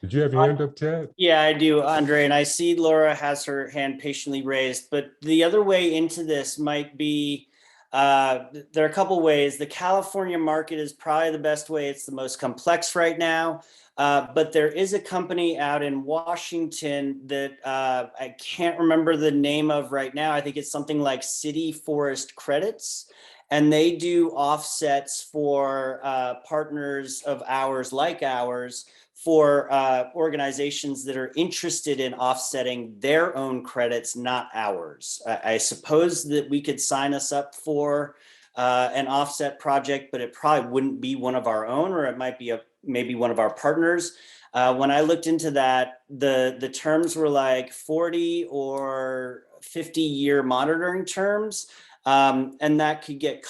Did you have your hand up, Ted? Yeah, I do, Andre, and I see Laura has her hand patiently raised, but the other way into this might be, there are a couple ways. The California market is probably the best way. It's the most complex right now, but there is a company out in Washington that I can't remember the name of right now. I think it's something like City Forest Credits. And they do offsets for partners of ours like ours, for organizations that are interested in offsetting their own credits, not ours. I suppose that we could sign us up for an offset project, but it probably wouldn't be one of our own, or it might be maybe one of our partners. When I looked into that, the terms were like 40 or 50-year monitoring terms. And that could get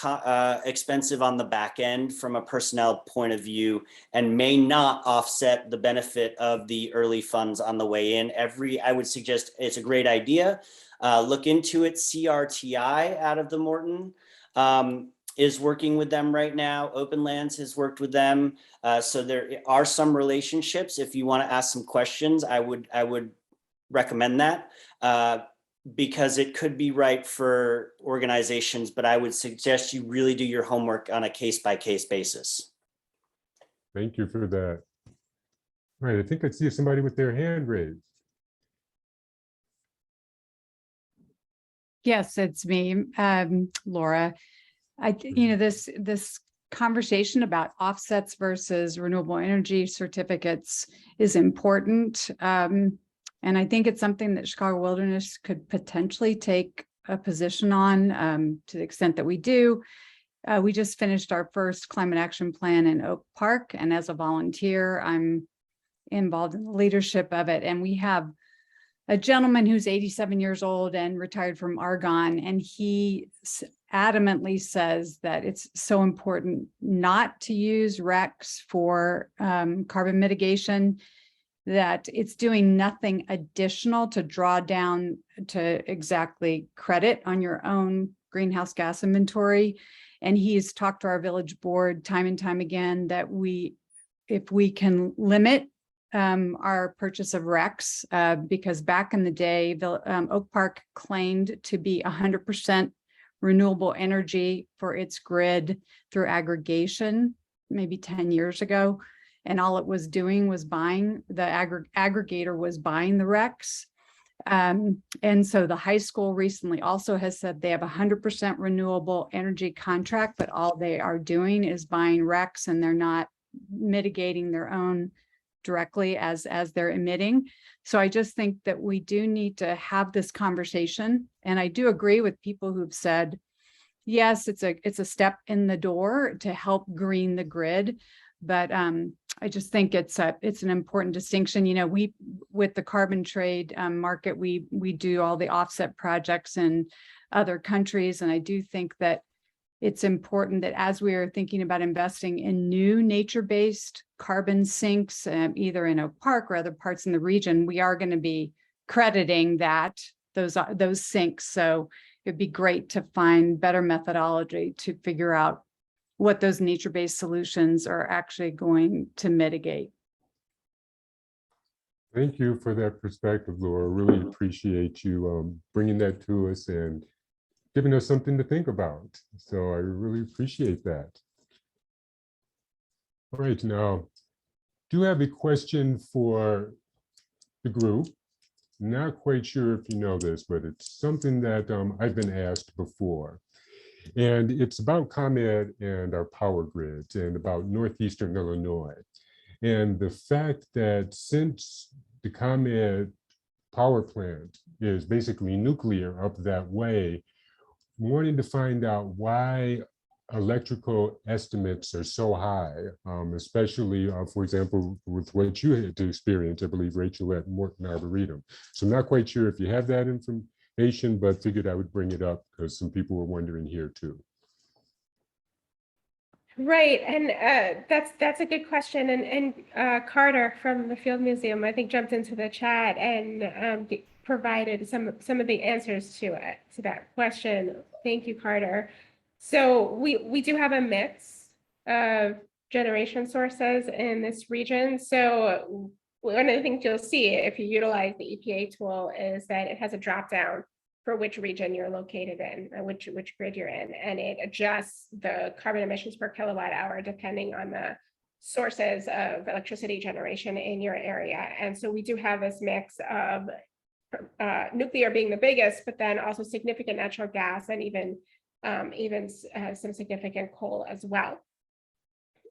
expensive on the back end from a personnel point of view, and may not offset the benefit of the early funds on the way in. I would suggest it's a great idea. Look into it. CRTI out of the Morton is working with them right now. Open Lands has worked with them. So there are some relationships. If you want to ask some questions, I would recommend that. Because it could be right for organizations, but I would suggest you really do your homework on a case-by-case basis. Thank you for that. All right, I think I see somebody with their hand raised. Yes, it's me, Laura. This conversation about offsets versus renewable energy certificates is important. And I think it's something that Chicago Wilderness could potentially take a position on, to the extent that we do. We just finished our first climate action plan in Oak Park, and as a volunteer, I'm involved in the leadership of it. And we have a gentleman who's 87 years old and retired from Argonne, and he adamantly says that it's so important not to use RECs for carbon mitigation, that it's doing nothing additional to draw down to exactly credit on your own greenhouse gas inventory. And he's talked to our village board time and time again that if we can limit our purchase of RECs, because back in the day, Oak Park claimed to be 100% renewable energy for its grid through aggregation, maybe 10 years ago. And all it was doing was buying, the aggregator was buying the RECs. And so the high school recently also has said they have 100% renewable energy contract, but all they are doing is buying RECs, and they're not mitigating their own directly as they're emitting. So I just think that we do need to have this conversation. And I do agree with people who've said, yes, it's a step in the door to help green the grid. But I just think it's an important distinction. You know, we, with the carbon trade market, we do all the offset projects in other countries. And I do think that it's important that as we are thinking about investing in new nature-based carbon sinks, either in Oak Park or other parts in the region, we are going to be crediting those sinks. So it'd be great to find better methodology to figure out what those nature-based solutions are actually going to mitigate. Thank you for that perspective, Laura. Really appreciate you bringing that to us and giving us something to think about. So I really appreciate that. All right, now, do have a question for the group. Not quite sure if you know this, but it's something that I've been asked before. And it's about ComEd and our power grids and about Northeastern Illinois. And the fact that since the ComEd power plant is basically nuclear up that way, wanting to find out why electrical estimates are so high, especially, for example, with what you had to experience, I believe, Rachel, at Morton Arboretum. So I'm not quite sure if you have that information, but figured I would bring it up because some people were wondering here too. Right, and that's a good question. And Carter from the Field Museum, I think, jumped into the chat and provided some of the answers to that question. Thank you, Carter. So we do have a mix of generation sources in this region. So one of the things you'll see if you utilize the EPA tool is that it has a drop down for which region you're located in, which grid you're in, and it adjusts the carbon emissions per kilowatt hour depending on the sources of electricity generation in your area. And so we do have this mix of nuclear being the biggest, but then also significant natural gas and even some significant coal as well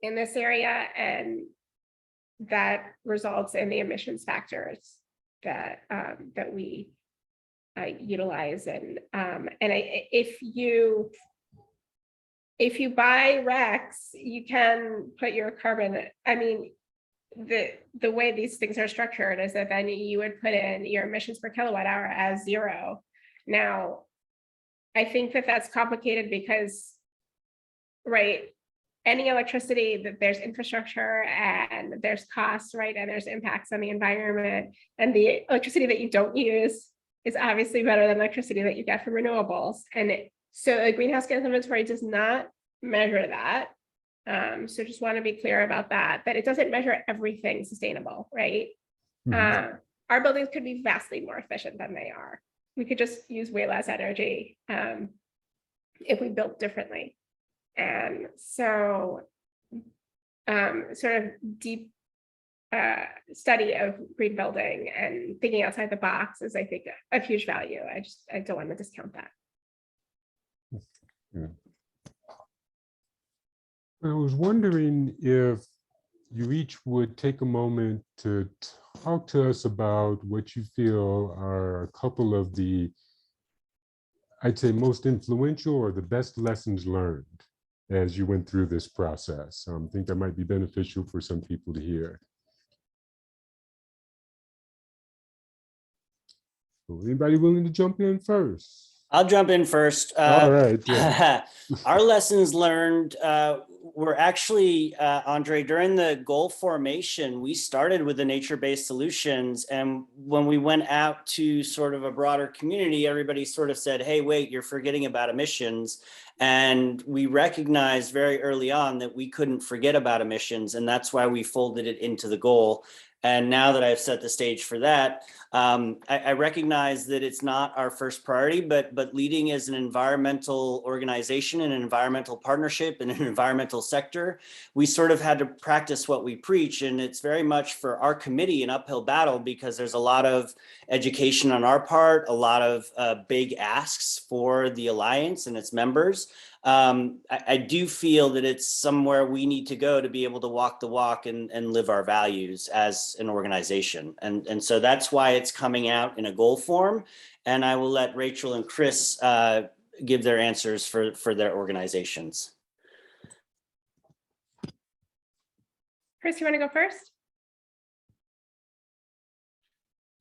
in this area, and that results in the emissions factors that we utilize. And if you buy RECs, you can put your carbon. I mean, the way these things are structured is that then you would put in your emissions per kilowatt hour as 0. Now, I think that that's complicated because, right, any electricity, that there's infrastructure and there's costs, right, and there's impacts on the environment, and the electricity that you don't use is obviously better than electricity that you get from renewables. And so a greenhouse gas inventory does not measure that. So just want to be clear about that it doesn't measure everything sustainable, right? Mm-hmm. Our buildings could be vastly more efficient than they are. We could just use way less energy if we built differently. And so sort of deep study of green building and thinking outside the box is, I think, of huge value. I don't want to discount that. Yeah. I was wondering if you each would take a moment to talk to us about what you feel are a couple of the, I'd say, most influential or the best lessons learned as you went through this process. I think that might be beneficial for some people to hear. So anybody willing to jump in first? I'll jump in first. All right. Yeah. Our lessons learned were actually, Andre, during the goal formation, we started with the nature-based solutions. And when we went out to sort of a broader community, everybody sort of said, hey, wait, you're forgetting about emissions. And we recognized very early on that we couldn't forget about emissions. And that's why we folded it into the goal. And now that I've set the stage for that, I recognize that it's not our first priority, but leading as an environmental organization and an environmental partnership in an environmental sector, we sort of had to practice what we preach. And it's very much for our committee an uphill battle because there's a lot of education on our part, a lot of big asks for the Alliance and its members. I do feel that it's somewhere we need to go to be able to walk the walk and live our values as an organization. And so that's why it's coming out in a goal form. And I will let Rachel and Chris give their answers for their organizations. Chris, you want to go first?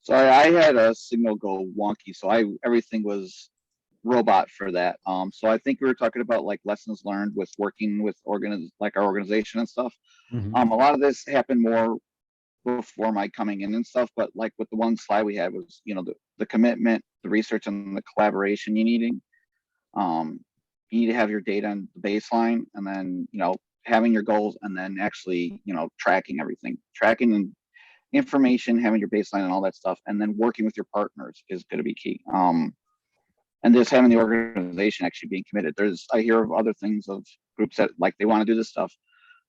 Sorry, I had a signal go wonky, so everything was robot for that. So I think we were talking about like lessons learned with working with like our organization and stuff. Mhm. A lot of this happened more before my coming in and stuff, but like with the one slide we had was, the commitment, the research, and the collaboration you need to have your data on the baseline, and then having your goals, and then actually tracking everything, tracking information, having your baseline and all that stuff, and then working with your partners is going to be key. And just having the organization actually being committed. I hear of other things of groups that like they want to do this stuff,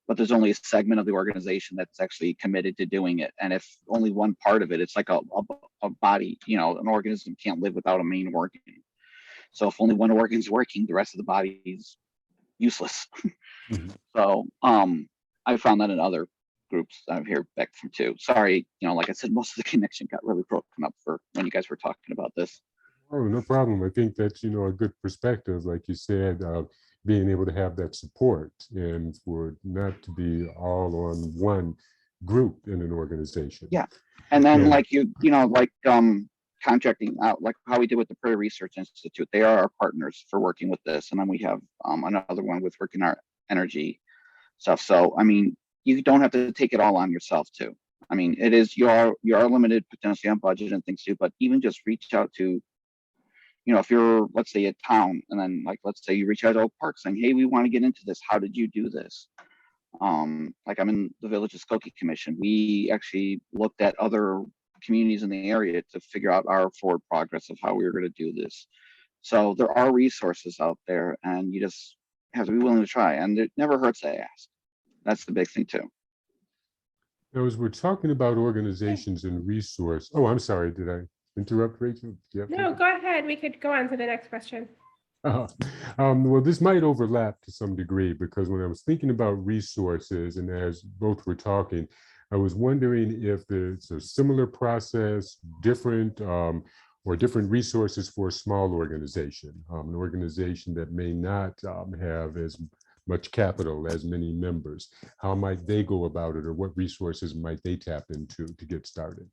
but there's only a segment of the organization that's actually committed to doing it. And if only one part of it, it's like a body, an organism can't live without a main organ. So if only one organ's working, the rest of the body is useless. Mhm. So I found that in other groups that I've heard back from too. Sorry, like I said, most of the connection got really broken up for when you guys were talking about this. Oh, no problem. I think that's, a good perspective, like you said, being able to have that support and for it not to be all on one group in an organization. Yeah. And then Yeah. like contracting out, like how we did with the Prairie Research Institute. They are our partners for working with this. And then we have another one with working our energy stuff. So, you don't have to take it all on yourself too. It is, you are limited potentially on budget and things too, but even just reach out to, if you're, let's say, a town, and then let's say you reach out to Oak Park saying, hey, we want to get into this. How did you do this? Like I'm in the Village of Skokie Commission. We actually looked at other communities in the area to figure out our forward progress of how we were going to do this. So there are resources out there, and you just have to be willing to try, and it never hurts to ask. That's the big thing too. Now, as we're talking about organizations and resource, oh, I'm sorry, did I interrupt, Rachel? No, go ahead. We could go on to the next question. Well, this might overlap to some degree because when I was thinking about resources and as both were talking, I was wondering if there's a similar process, different or different resources for a small organization, an organization that may not have as much capital, as many members. How might they go about it, or what resources might they tap into to get started?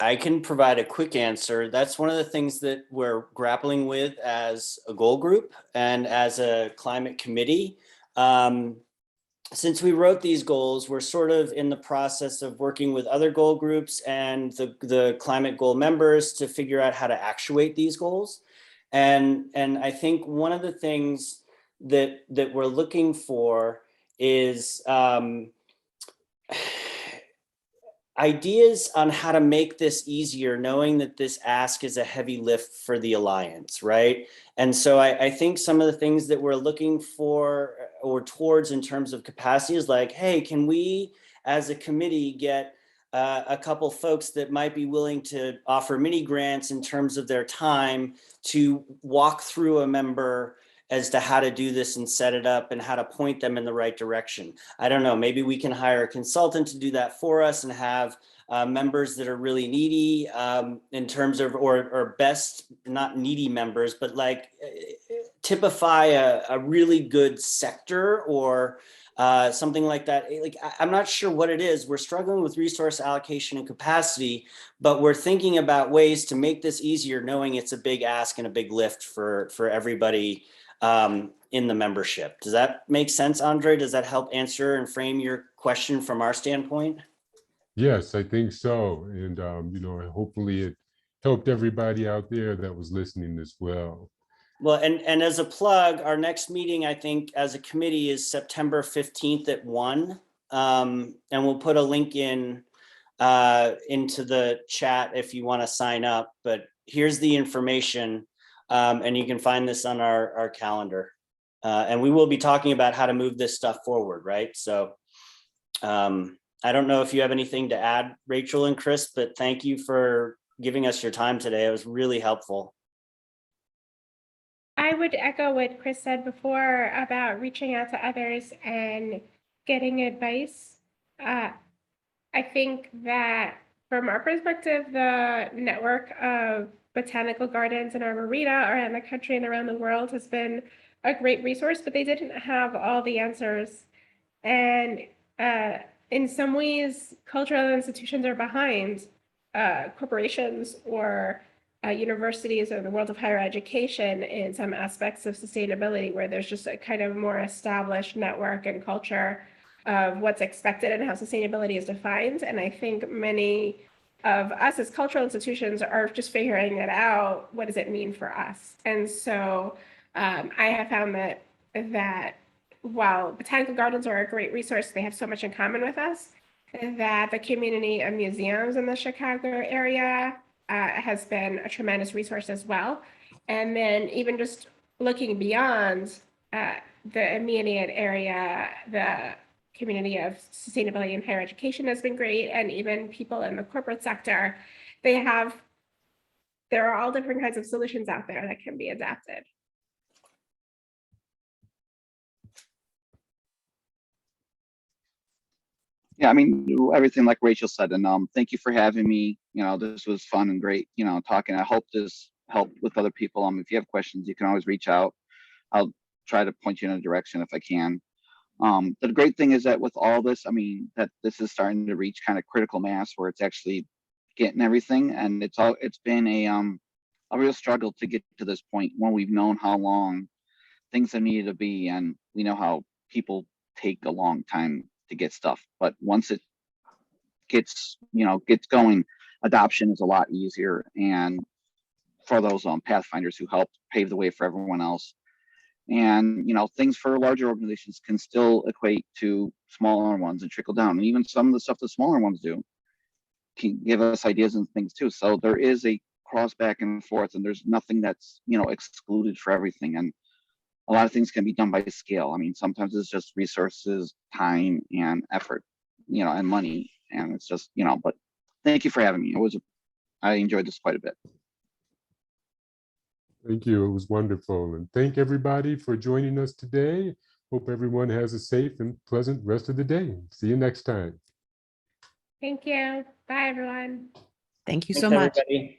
I can provide a quick answer. That's one of the things that we're grappling with as a goal group and as a climate committee. Since we wrote these goals, we're sort of in the process of working with other goal groups and the climate goal members to figure out how to actuate these goals. And I think one of the things that we're looking for is ideas on how to make this easier, knowing that this ask is a heavy lift for the Alliance, right? And so I think some of the things that we're looking for or towards in terms of capacity is like, hey, can we as a committee get a couple folks that might be willing to offer mini grants in terms of their time to walk through a member as to how to do this and set it up and how to point them in the right direction. I don't know, maybe we can hire a consultant to do that for us and have members that are really needy in terms of, or best, not needy members, but like typify a really good sector or something like that. Like, I'm not sure what it is. We're struggling with resource allocation and capacity, but we're thinking about ways to make this easier, knowing it's a big ask and a big lift for everybody in the membership. Does that make sense, Andre? Does that help answer and frame your question from our standpoint? Yes, I think so. And, hopefully it helped everybody out there that was listening as well. Well, and as a plug, our next meeting, I think, as a committee is September 15th at 1. And we'll put a link in into the chat if you want to sign up. But here's the information. And you can find this on our calendar. And we will be talking about how to move this stuff forward, right? So I don't know if you have anything to add, Rachel and Chris, but thank you for giving us your time today. It was really helpful. I would echo what Chris said before about reaching out to others and getting advice. I think that from our perspective, the network of botanical gardens and arboreta around the country and around the world has been a great resource, but they didn't have all the answers. And in some ways, cultural institutions are behind corporations or universities or the world of higher education in some aspects of sustainability, where there's just a kind of more established network and culture of what's expected and how sustainability is defined. And I think many of us as cultural institutions are just figuring it out. What does it mean for us? And so I have found that while botanical gardens are a great resource, they have so much in common with us, that the community of museums in the Chicago area has been a tremendous resource as well. And then even just looking beyond the immediate area, the community of sustainability and higher education has been great. And even people in the corporate sector, there are all different kinds of solutions out there that can be adapted. Yeah, I mean, everything like Rachel said, and thank you for having me. This was fun and great, talking. I hope this helped with other people. If you have questions, you can always reach out. I'll try to point you in a direction if I can. The great thing is that with all this, that this is starting to reach kind of critical mass where it's actually getting everything, and it's been a real struggle to get to this point when we've known how long things have needed to be, and we know how people take a long time to get stuff, but once it gets going, adoption is a lot easier. And for those pathfinders who helped pave the way for everyone else, and things for larger organizations can still equate to smaller ones and trickle down, and even some of the stuff the smaller ones do can give us ideas and things too. So there is a cross back and forth, and there's nothing that's excluded for everything. And a lot of things can be done by scale. Sometimes it's just resources, time, and effort, and money. And it's just, but thank you for having me. I enjoyed this quite a bit. Thank you. It was wonderful. And thank everybody for joining us today. Hope everyone has a safe and pleasant rest of the day. See you next time. Thank you. Bye, everyone. Thank you Thanks, so much. everybody.